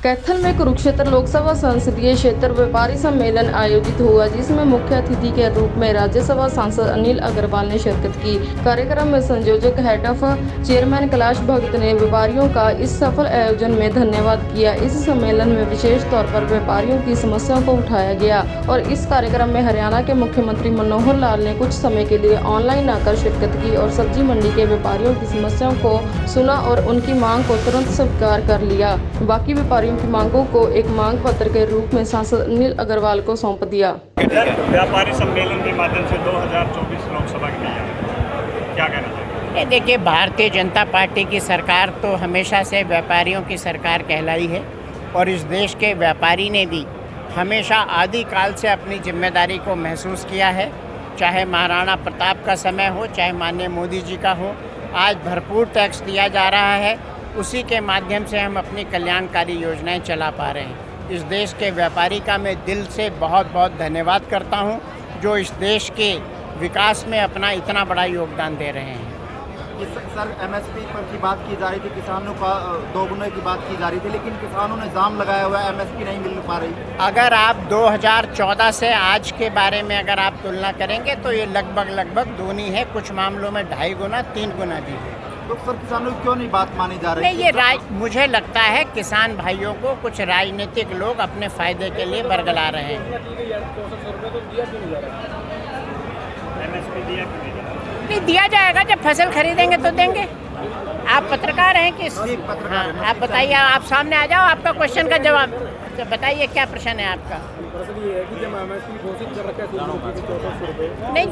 कैथल में कुरुक्षेत्र लोकसभा संसदीय क्षेत्र व्यापारी सम्मेलन आयोजित हुआ, जिसमें मुख्य अतिथि के रूप में राज्यसभा सांसद अनिल अग्रवाल ने शिरकत की। कार्यक्रम में संयोजक हेड ऑफ चेयरमैन कैलाश भगत ने व्यापारियों का इस सफल आयोजन में धन्यवाद किया। इस सम्मेलन में विशेष तौर पर व्यापारियों की समस्याओं को उठाया गया और इस कार्यक्रम में हरियाणा के मुख्यमंत्री मनोहर लाल ने कुछ समय के लिए ऑनलाइन आकर शिरकत की और सब्जी मंडी के व्यापारियों की समस्याओं को सुना और उनकी मांग को तुरंत स्वीकार कर लिया। बाकी व्यापारियों की मांगों को एक मांग पत्र के रूप में सांसद अनिल अग्रवाल को सौंप दिया। व्यापारी सम्मेलन के माध्यम से 2024 लोकसभा की तैयारी क्या कहना चाहिए? देखिए, भारतीय जनता पार्टी की सरकार तो हमेशा से व्यापारियों की सरकार कहलाई है और इस देश के व्यापारी ने भी हमेशा आदिकाल से अपनी जिम्मेदारी को महसूस किया है। चाहे महाराणा प्रताप का समय हो, चाहे माननीय मोदी जी का हो, आज भरपूर टैक्स दिया जा रहा है। उसी के माध्यम से हम अपनी कल्याणकारी योजनाएं चला पा रहे हैं। इस देश के व्यापारी का मैं दिल से बहुत बहुत धन्यवाद करता हूं, जो इस देश के विकास में अपना इतना बड़ा योगदान दे रहे हैं। सर, एमएसपी पर की बात की जा रही थी, किसानों का दोगुने की बात की जा रही थी, लेकिन किसानों ने जाम लगाया हुआ है, एमएसपी नहीं मिल पा रही। अगर आप 2014 से आज के बारे में अगर आप तुलना करेंगे तो ये लगभग दूनी है, कुछ मामलों में 2.5 गुना 3 गुना भी है। तो सर, किसानों की क्यों नहीं बात मानी जा रही? नहीं, ये मुझे लगता है किसान भाइयों को कुछ राजनीतिक लोग अपने फायदे के लिए बरगला रहे हैं। नहीं दिया जाएगा, जब फसल खरीदेंगे तो देंगे। आप पत्रकार हैं कि हाँ, आप बताइए, आप सामने आ जाओ, आपका क्वेश्चन का जवाब तो बताइए, क्या प्रश्न है आपका? नहीं,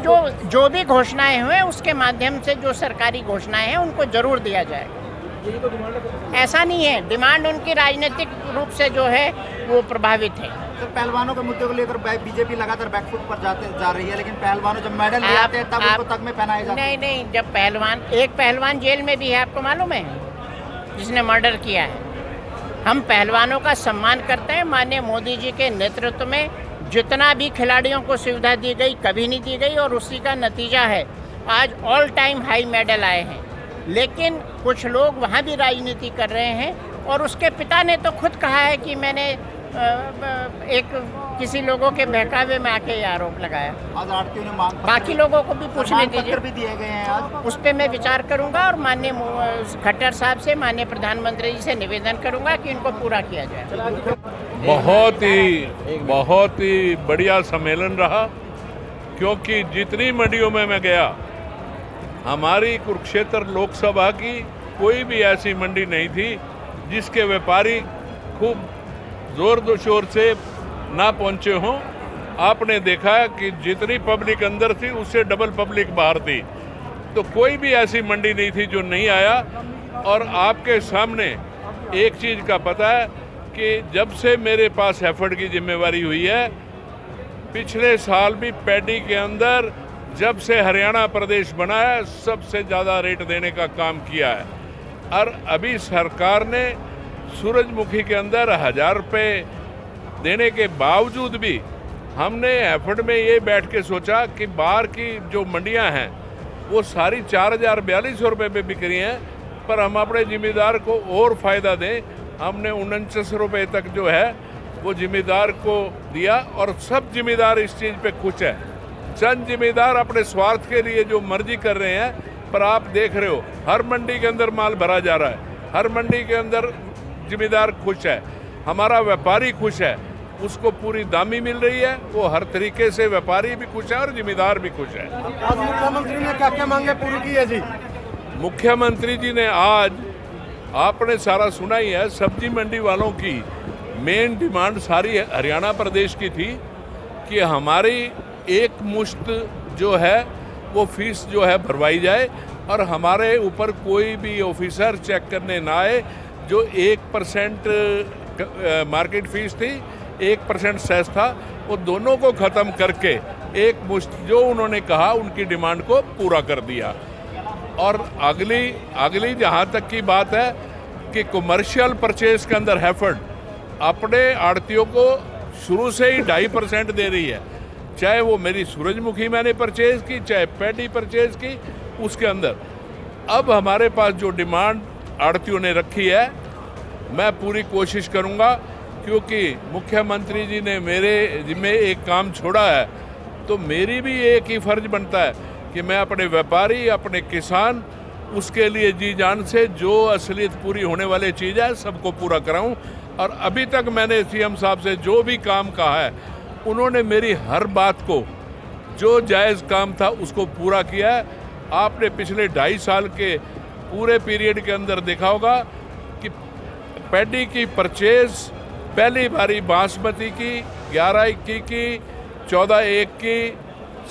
जो भी घोषणाएं हुए उसके माध्यम से जो सरकारी घोषणाएं हैं उनको जरूर दिया जाएगा। ऐसा नहीं है, डिमांड उनकी राजनीतिक रूप से जो है वो प्रभावित है। तो पहलवानों के मुद्दे को लेकर बीजेपी लगातार बैकफुट पर जा रही है, लेकिन पहलवानों जब मेडल ले आते हैं तब उनको तक में पहनाए जाते हैं। नहीं, जब एक पहलवान जेल में भी है, आपको मालूम है, जिसने मर्डर किया है। हम पहलवानों का सम्मान करते हैं। माननीय मोदी जी के नेतृत्व में जितना भी खिलाड़ियों को सुविधा दी गई कभी नहीं दी गई और उसी का नतीजा है आज ऑल टाइम हाई मेडल आए हैं। लेकिन कुछ लोग वहाँ भी राजनीति कर रहे हैं और उसके पिता ने तो खुद कहा है कि मैंने किसी लोगों के बहकावे में आके ये आरोप लगाया। आज आरटीओ ने मांग बाकी लोगों को भी पूछने दीजिए, भी दिए गए हैं आज। उस पर मैं विचार करूंगा और माननीय खट्टर साहब से, माननीय प्रधानमंत्री जी से निवेदन करूंगा कि इनको पूरा किया जाए। बहुत ही बढ़िया सम्मेलन रहा, क्योंकि जितनी मंडियों में मैं गया, हमारी कुरुक्षेत्र लोकसभा की कोई भी ऐसी मंडी नहीं थी जिसके व्यापारी खूब जोर शोर से ना पहुंचे हों। आपने देखा कि जितनी पब्लिक अंदर थी उससे डबल पब्लिक बाहर थी, तो कोई भी ऐसी मंडी नहीं थी जो नहीं आया। और आपके सामने एक चीज़ का पता है कि जब से मेरे पास एफर्ट की जिम्मेवारी हुई है, पिछले साल भी पैडी के अंदर जब से हरियाणा प्रदेश बना है सबसे ज़्यादा रेट देने का काम किया है। और अभी सरकार ने सूरजमुखी के अंदर 1000 रुपये देने के बावजूद भी हमने एफर्ट में ये बैठ के सोचा कि बाहर की जो मंडियां हैं वो सारी 4042 रुपये पे बिक रही हैं, पर हम अपने जिम्मेदार को और फ़ायदा दें। हमने 49 रुपये तक जो है वो जिम्मेदार को दिया और सब जिम्मेदार इस चीज़ पे खुश है। चंद जिम्मेदार अपने स्वार्थ के लिए जो मर्जी कर रहे हैं, पर आप देख रहे हो हर मंडी के अंदर माल भरा जा रहा है, हर मंडी के अंदर जिम्मेदार खुश है, हमारा व्यापारी खुश है, उसको पूरी दामी मिल रही है, वो हर तरीके से व्यापारी भी खुश है और जिम्मेदार भी खुश है। आज मुख्यमंत्री ने क्या मांगे पूरी की है जी? मुख्यमंत्री जी ने आज, आपने सारा सुना ही है, सब्जी मंडी वालों की मेन डिमांड सारी हरियाणा प्रदेश की थी कि हमारी एक मुश्त जो है वो फीस जो है भरवाई जाए और हमारे ऊपर कोई भी ऑफिसर चेक करने ना आए। जो 1% मार्केट फीस थी, 1% सेस था, वो दोनों को ख़त्म करके एक मुश्त जो उन्होंने कहा उनकी डिमांड को पूरा कर दिया। और अगली जहाँ तक की बात है कि कमर्शियल परचेज के अंदर हैफर्ड अपने आड़तियों को शुरू से ही 2.5% दे रही है, चाहे वो मेरी सूरजमुखी मैंने परचेज की, चाहे पैडी परचेज की, उसके अंदर अब हमारे पास जो डिमांड आड़तियों ने रखी है मैं पूरी कोशिश करूंगा, क्योंकि मुख्यमंत्री जी ने मेरे जिम्मे एक काम छोड़ा है, तो मेरी भी एक ही फर्ज बनता है कि मैं अपने व्यापारी, अपने किसान, उसके लिए जी जान से जो असलियत पूरी होने वाली चीज़ है सबको पूरा कराऊं। और अभी तक मैंने सीएम साहब से जो भी काम कहा है, उन्होंने मेरी हर बात को, जो जायज़ काम था उसको पूरा किया है। आपने पिछले 2.5 साल के पूरे पीरियड के अंदर देखा होगा कि पैडी की परचेज पहली बारी बासमती की 11-21 की, 14-1 की,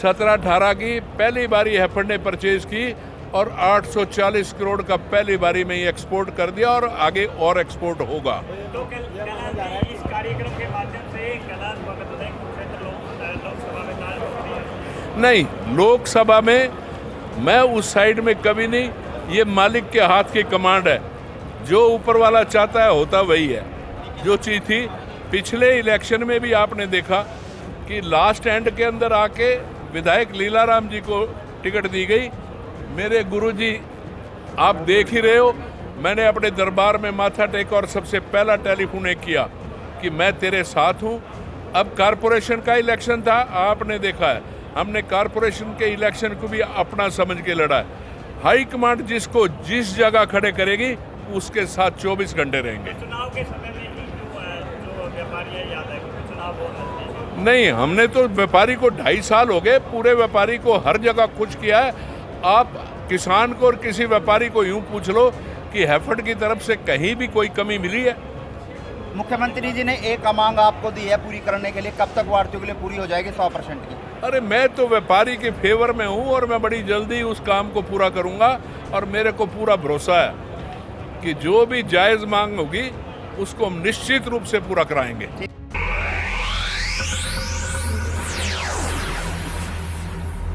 17-18 की पहली बारी हैफेड ने परचेज की और 840 करोड़ का पहली बारी में ही एक्सपोर्ट कर दिया और आगे और एक्सपोर्ट होगा। तो इस कार्यक्रम के माध्यम से कैलाश भगत ने कुरुक्षेत्र लोकसभा में दान नहीं, लोकसभा में मैं उस साइड में कभी नहीं, ये मालिक के हाथ की कमांड है, जो ऊपर वाला चाहता है होता वही है। जो चीज़ थी पिछले इलेक्शन में भी आपने देखा कि लास्ट एंड के अंदर आके विधायक लीलाराम जी को टिकट दी गई। मेरे गुरुजी आप देख ही रहे हो, मैंने अपने दरबार में माथा टेका और सबसे पहला टेलीफोन एक किया कि मैं तेरे साथ हूँ। अब कारपोरेशन का इलेक्शन था, आपने देखा है हमने कारपोरेशन के इलेक्शन को भी अपना समझ के लड़ा है। हाई कमांड जिसको जिस जगह खड़े करेगी उसके साथ 24 घंटे रहेंगे। चुनाव के समय में जो व्यापारी है, याद है कि चुनाव बहुत नजदीक है। नहीं, हमने तो व्यापारी को 2.5 साल हो गए, पूरे व्यापारी को हर जगह खुश किया है। आप किसान को और किसी व्यापारी को यूं पूछ लो कि हैफेड की तरफ से कहीं भी कोई कमी मिली है? मुख्यमंत्री जी ने एक मांग आपको दी है पूरी करने के लिए, कब तक वार्तियों के लिए पूरी हो जाएगी 100% की? अरे मैं तो व्यापारी के फेवर में हूं और मैं बड़ी जल्दी उस काम को पूरा करूंगा और मेरे को पूरा भरोसा है कि जो भी जायज़ मांग होगी उसको हम निश्चित रूप से पूरा कराएंगे।